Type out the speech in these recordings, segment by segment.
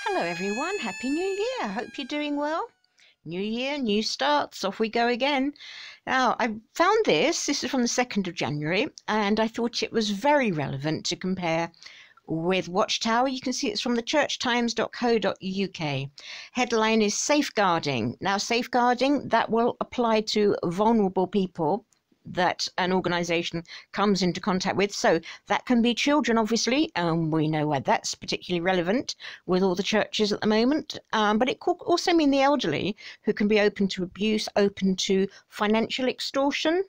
Hello everyone, Happy New Year. Hope you're doing well. New year, new starts, off we go again. Now, I found this is from the 2nd of January, and I thought it was very relevant to compare with Watchtower. You can see it's from the churchtimes.co.uk. Headline is Safeguarding. Now, safeguarding, that will apply to vulnerable people that an organisation comes into contact with. So that can be children, obviously. We know why that's particularly relevant with all the churches at the moment. But it could also mean the elderly, who can be open to abuse, open to financial extortion.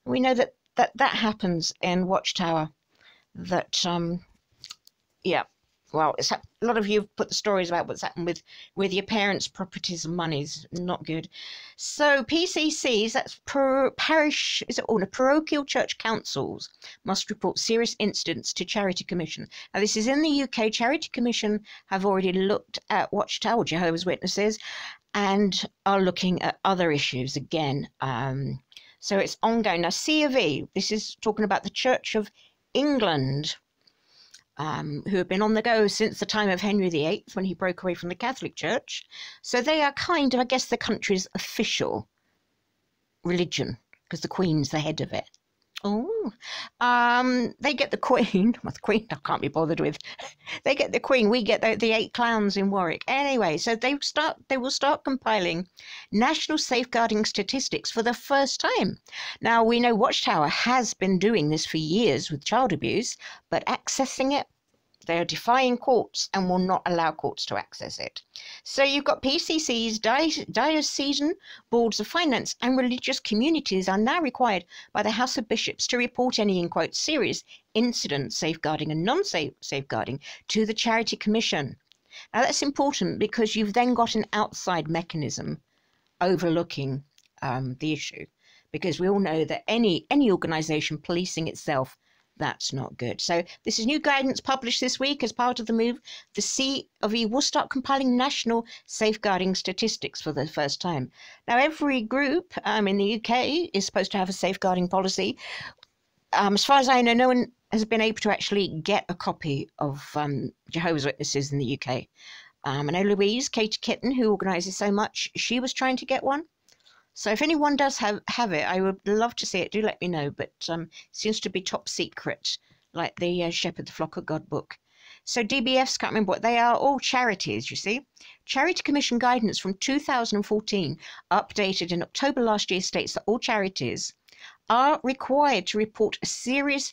We know that happens in Watchtower. Yeah. Well, a lot of you have put the stories about what's happened with your parents' properties and monies. Not good. So PCCs, that's parish, is it all? Parochial church councils must report serious incidents to Charity Commission. Now, this is in the UK. Charity Commission have already looked at Watchtower, Jehovah's Witnesses, and are looking at other issues again. So it's ongoing. Now, C of E, this is talking about the Church of England, who have been on the go since the time of Henry VIII, when he broke away from the Catholic Church. So they are kind of, I guess, the country's official religion, because the Queen's the head of it. Oh, they get the Queen. Well, the Queen I can't be bothered with. They get the Queen. We get the 8 clowns in Warwick. Anyway, so they will start compiling national safeguarding statistics for the first time. Now, we know Watchtower has been doing this for years with child abuse, but accessing it, they are defying courts and will not allow courts to access it. So you've got PCCs, diocesan boards of finance and religious communities are now required by the House of Bishops to report any, in quotes, serious incidents, safeguarding and non-safeguarding, to the Charity Commission. Now that's important because you've then got an outside mechanism overlooking the issue, because we all know that any organisation policing itself, that's not good. So this is new guidance published this week as part of the move. The C of E will start compiling national safeguarding statistics for the first time. Now, every group in the UK is supposed to have a safeguarding policy. As far as I know, no one has been able to actually get a copy of Jehovah's Witnesses in the UK. I know Louise, Katie Kitten, who organises so much, she was trying to get one. So if anyone does have it, I would love to see it. Do let me know. But it seems to be top secret, like the Shepherd the Flock of God book. So DBFs, can't remember what they are, all charities, you see. Charity Commission guidance from 2014, updated in October last year, states that all charities are required to report a serious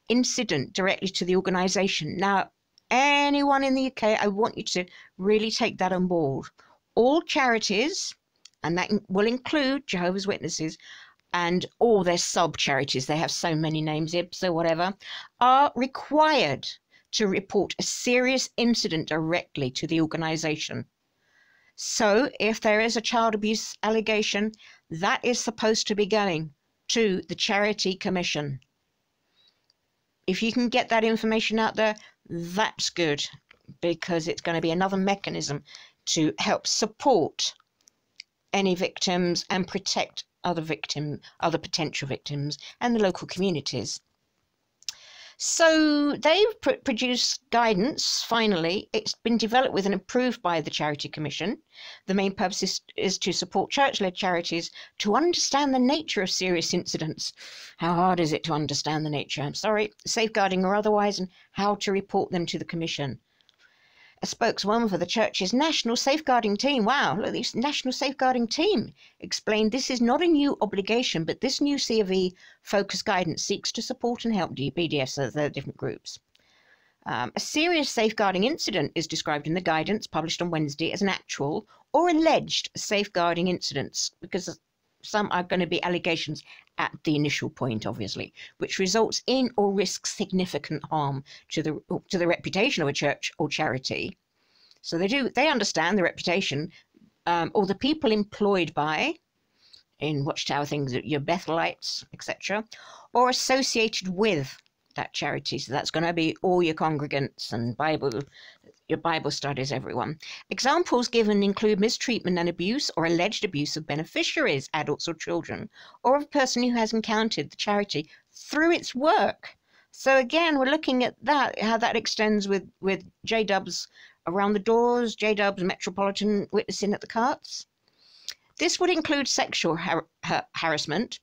incident directly to the organisation. Now, anyone in the UK, I want you to really take that on board. All charities, and that will include Jehovah's Witnesses and all their sub-charities, they have so many names, IBS or whatever, are required to report a serious incident directly to the organisation. So if there is a child abuse allegation, that is supposed to be going to the Charity Commission. If you can get that information out there, that's good, because it's going to be another mechanism to help support any victims and protect other potential victims and the local communities. So they've produced guidance, finally. It's been developed with and approved by the Charity Commission. The main purpose is to support church-led charities to understand the nature of serious incidents. How hard is it to understand the nature? I'm sorry, safeguarding or otherwise, and how to report them to the Commission. A spokeswoman for the church's National Safeguarding Team, wow, look at this National Safeguarding Team, explained this is not a new obligation, but this new C of E focus guidance seeks to support and help BDFs, so they're different groups. A serious safeguarding incident is described in the guidance published on Wednesday as an actual or alleged safeguarding incidents, because some are going to be allegations at the initial point, obviously, which results in or risks significant harm to the reputation of a church or charity. So they understand the reputation, or the people employed by, in Watchtower things, your Bethelites, etc., or associated with that charity. So that's going to be all your congregants and your Bible studies, everyone. Examples given include mistreatment and abuse or alleged abuse of beneficiaries, adults or children, or of a person who has encountered the charity through its work. So again, we're looking at that, how that extends with J-Dub's around the doors, J-Dubs, metropolitan witnessing at the carts. This would include sexual harassment,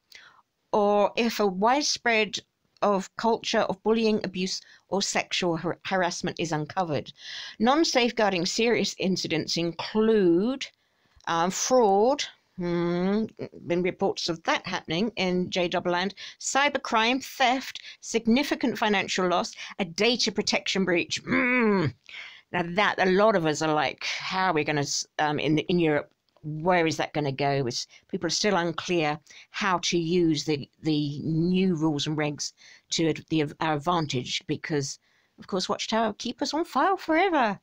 or if a widespread of culture of bullying, abuse, or sexual harassment is uncovered. Non-safeguarding serious incidents include fraud, been reports of that happening in JW land, cybercrime, theft, significant financial loss, a data protection breach. Now that a lot of us are like, how are we going to, in Europe, where is that going to go? People are still unclear how to use the new rules and regs to our advantage, because, of course, Watchtower keep us on file forever.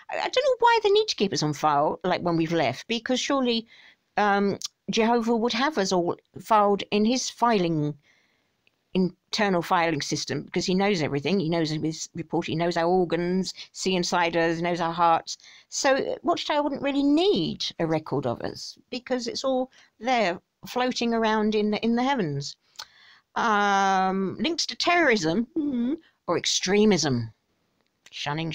I don't know why they need to keep us on file, like when we've left, because surely Jehovah would have us all filed in his internal filing system, because he knows everything. He knows his report. He knows our organs, see inside us, knows our hearts. So Watchtower wouldn't really need a record of us, because it's all there floating around in the heavens. Links to terrorism or extremism. Shunning,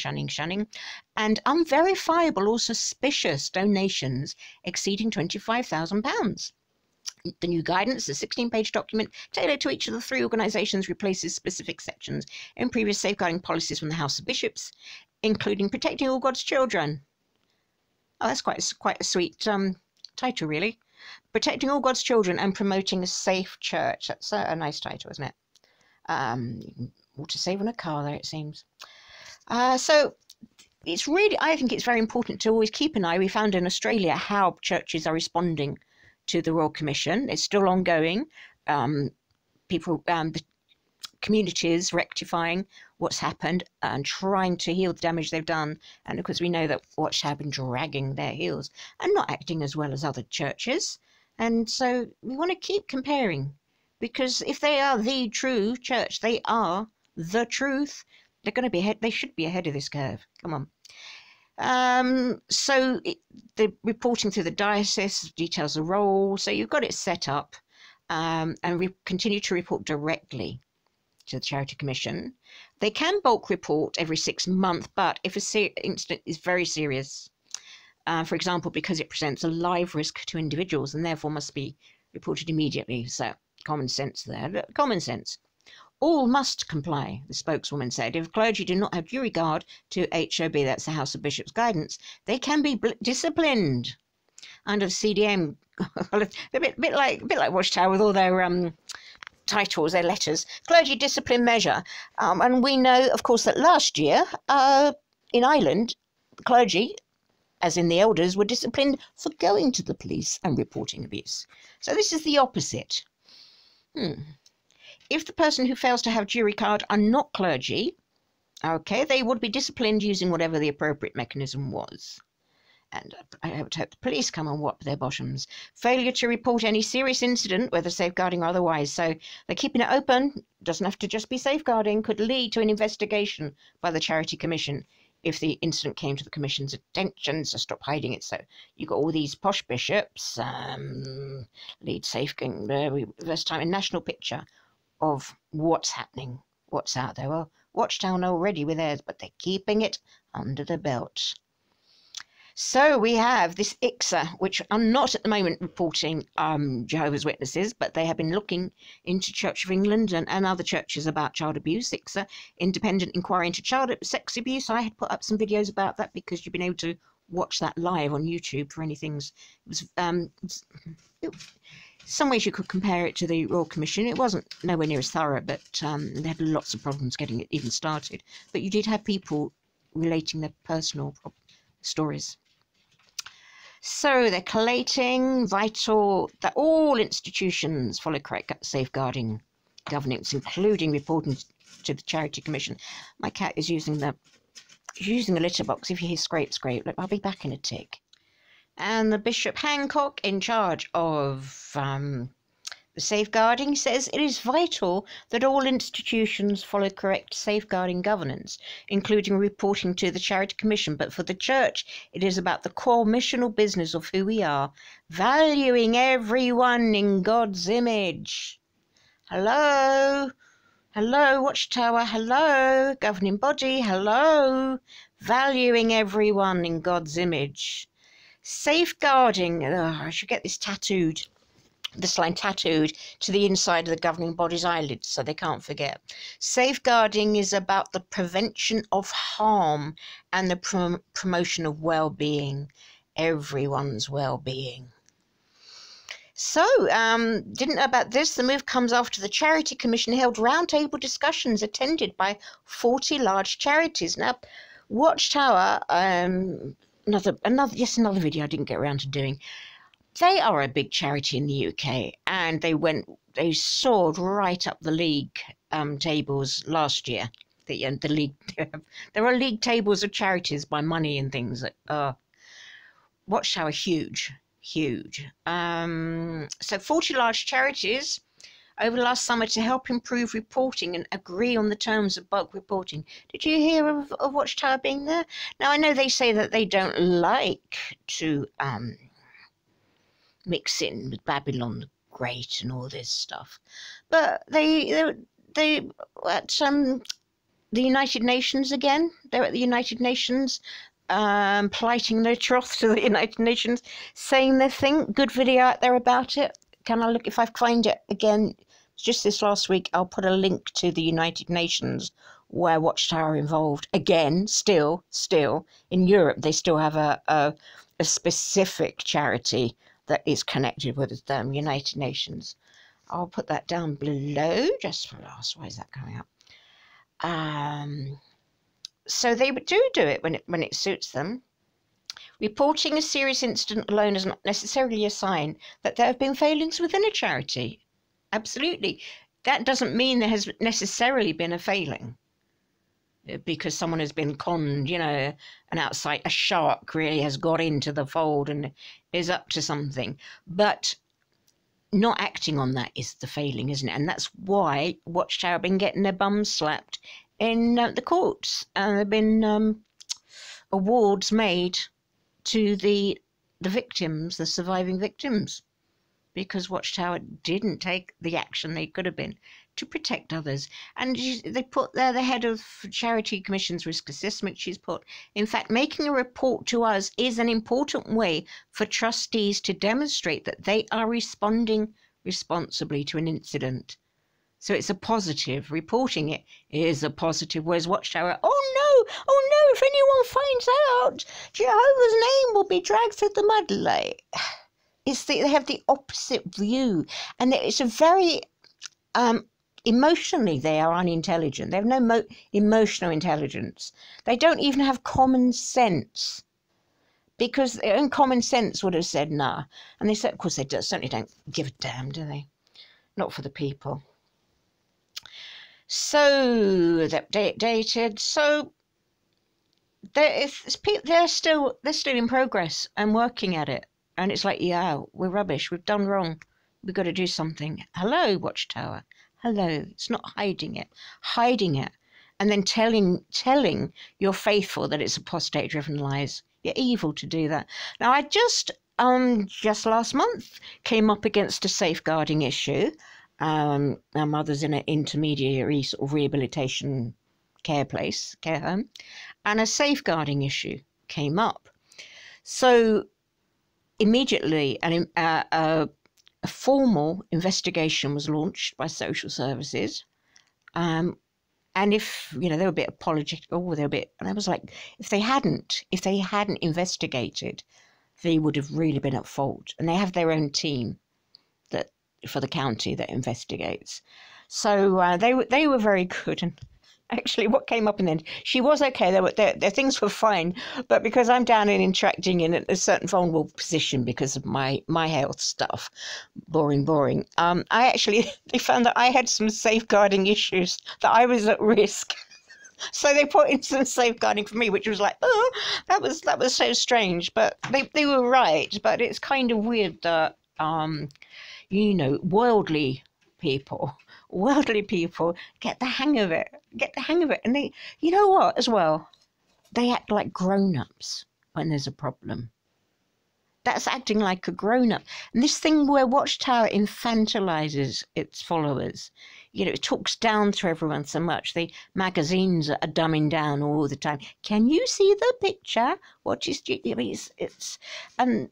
and unverifiable or suspicious donations exceeding £25,000. The new guidance, the 16-page document tailored to each of the 3 organisations, replaces specific sections in previous safeguarding policies from the House of Bishops, including protecting all God's children. Oh, that's quite a sweet title, really. Protecting all God's children and promoting a safe church. That's a nice title, isn't it? Water save on a car there, it seems. So it's really, I think it's very important to always keep an eye. We found in Australia how churches are responding to the Royal Commission. It's still ongoing. The communities rectifying what's happened and trying to heal the damage they've done. And of course, we know that Watchtower have been dragging their heels and not acting as well as other churches. And so we want to keep comparing, because if they are the true church, they are the truth. They're going to be ahead. They should be ahead of this curve. Come on. The reporting through the diocese details the role. So you've got it set up, and we continue to report directly to the Charity Commission. They can bulk report every 6 months, but if an incident is very serious, for example, because it presents a live risk to individuals and therefore must be reported immediately. So common sense there. Common sense. All must comply, the spokeswoman said. If clergy do not have due regard to HOB, that's the House of Bishops guidance, they can be disciplined under the CDM. a bit like Watchtower with all their titles, their letters. Clergy discipline measure. And we know, of course, that last year in Ireland, clergy, as in the elders, were disciplined for going to the police and reporting abuse. So this is the opposite. If the person who fails to have due regard are not clergy, okay, they would be disciplined using whatever the appropriate mechanism was. And I would hope the police come and whop their bottoms. Failure to report any serious incident, whether safeguarding or otherwise. So they're keeping it open. Doesn't have to just be safeguarding. Could lead to an investigation by the Charity Commission if the incident came to the Commission's attention. So stop hiding it. So you've got all these posh bishops, lead safeguarding, first time in national picture of what's happening, what's out there. Well, Watchtower already with theirs, but they're keeping it under the belt. So we have this ICSA, which are not at the moment reporting Jehovah's Witnesses, but they have been looking into Church of England and other churches about child abuse. ICSA, Independent Inquiry into Child Sex Abuse. I had put up some videos about that because you've been able to watch that live on YouTube for any things. It was some ways you could compare it to the Royal Commission. It wasn't nowhere near as thorough, but they had lots of problems getting it even started. But you did have people relating their personal stories. So they're collating, vital that all institutions follow correct safeguarding governance, including reporting to the Charity Commission. My cat is using a litter box. If you hear scrape, look, I'll be back in a tick. And the Bishop Hancock, in charge of the safeguarding, says it is vital that all institutions follow correct safeguarding governance, including reporting to the Charity Commission. But for the Church, it is about the core missional business of who we are, valuing everyone in God's image. Hello? Hello, Watchtower. Hello, governing body. Hello. valuing everyone in God's image, safeguarding, I should get this tattooed, this line tattooed to the inside of the governing body's eyelids so they can't forget. Safeguarding is about the prevention of harm and the promotion of well-being, everyone's well-being. So, didn't know about this. The move comes after the Charity Commission held roundtable discussions attended by 40 large charities. Now, Watchtower, another video I didn't get around to doing. They are a big charity in the UK, and they soared right up the league tables last year. The league, there are league tables of charities by money and things. Watchtower, huge. So 40 large charities over the last summer to help improve reporting and agree on the terms of bulk reporting. Did you hear of Watchtower being there? Now, I know they say that they don't like to mix in with Babylon the Great and all this stuff, but they at the United Nations again. They're at the United Nations, plighting their troth to the United Nations, saying their thing. Good video out there about it. Can I look if I find it again? Just this last week, I'll put a link to the United Nations where Watchtower are involved again. Still in Europe, they still have a specific charity that is connected with the United Nations. I'll put that down below just for last. Why is that coming up? So they do it when it suits them. Reporting a serious incident alone is not necessarily a sign that there have been failings within a charity. Absolutely. That doesn't mean there has necessarily been a failing because someone has been conned, a shark really has got into the fold and is up to something. But not acting on that is the failing, isn't it? And that's why Watchtower have been getting their bums slapped in the courts. There have been awards made to the victims, the surviving victims, because Watchtower didn't take the action they could have been to protect others. And they put there the head of Charity Commission's risk assessment. She's put, in fact, making a report to us is an important way for trustees to demonstrate that they are responding responsibly to an incident. So it's a positive. Reporting it is a positive. Whereas Watchtower, oh no, if anyone finds out, Jehovah's name will be dragged through the mud. Like, they have the opposite view, and it's a very emotionally they are unintelligent. They have no emotional intelligence. They don't even have common sense, because their own common sense would have said nah. And they said, of course, they certainly don't give a damn, do they? Not for the people. So they're updated. So they're still in progress and working at it. And it's like, yeah, we're rubbish. We've done wrong. We've got to do something. Hello, Watchtower. Hello. It's not hiding it, and then telling your faithful that it's apostate-driven lies. You're evil to do that. Now, I just last month came up against a safeguarding issue. Our mother's in an intermediary sort of rehabilitation care home, and a safeguarding issue came up. So immediately, a formal investigation was launched by social services, and if they were a bit apologetic, and I was like, if they hadn't investigated, they would have really been at fault. And they have their own team for the county that investigates. So they were very good. And actually, what came up in the end, she was okay. Their things were fine, but because I'm down and interacting in a certain vulnerable position because of my health stuff, boring. They found that I had some safeguarding issues, that I was at risk. So they put in some safeguarding for me, which was like, oh, that was so strange. But they were right. But it's kind of weird that worldly people get the hang of it. And they, you know what, as well, they act like grown-ups when there's a problem. That's acting like a grown-up. And this thing where Watchtower infantilizes its followers you know, it talks down to everyone so much. The magazines are dumbing down all the time. Can you see the picture? What is, I mean, it's and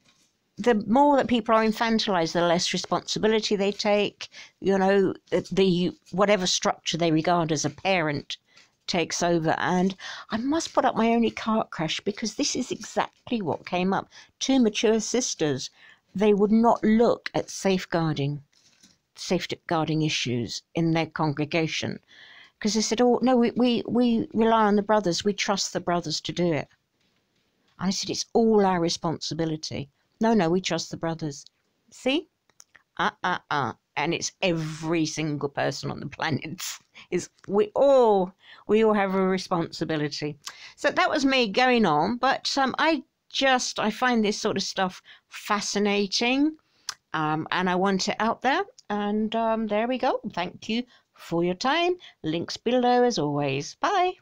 the more that people are infantilized, the less responsibility they take. You know, the whatever structure they regard as a parent takes over. And I must put up my only car crash, because this is exactly what came up. Two mature sisters, they would not look at safeguarding issues in their congregation, because they said, oh no, we rely on the brothers, we trust the brothers to do it. And I said, it's all our responsibility. No, we trust the brothers. See? And it's every single person on the planet. We all have a responsibility. So that was me going on, but I find this sort of stuff fascinating, and I want it out there. And there we go. Thank you for your time. Links below as always. Bye.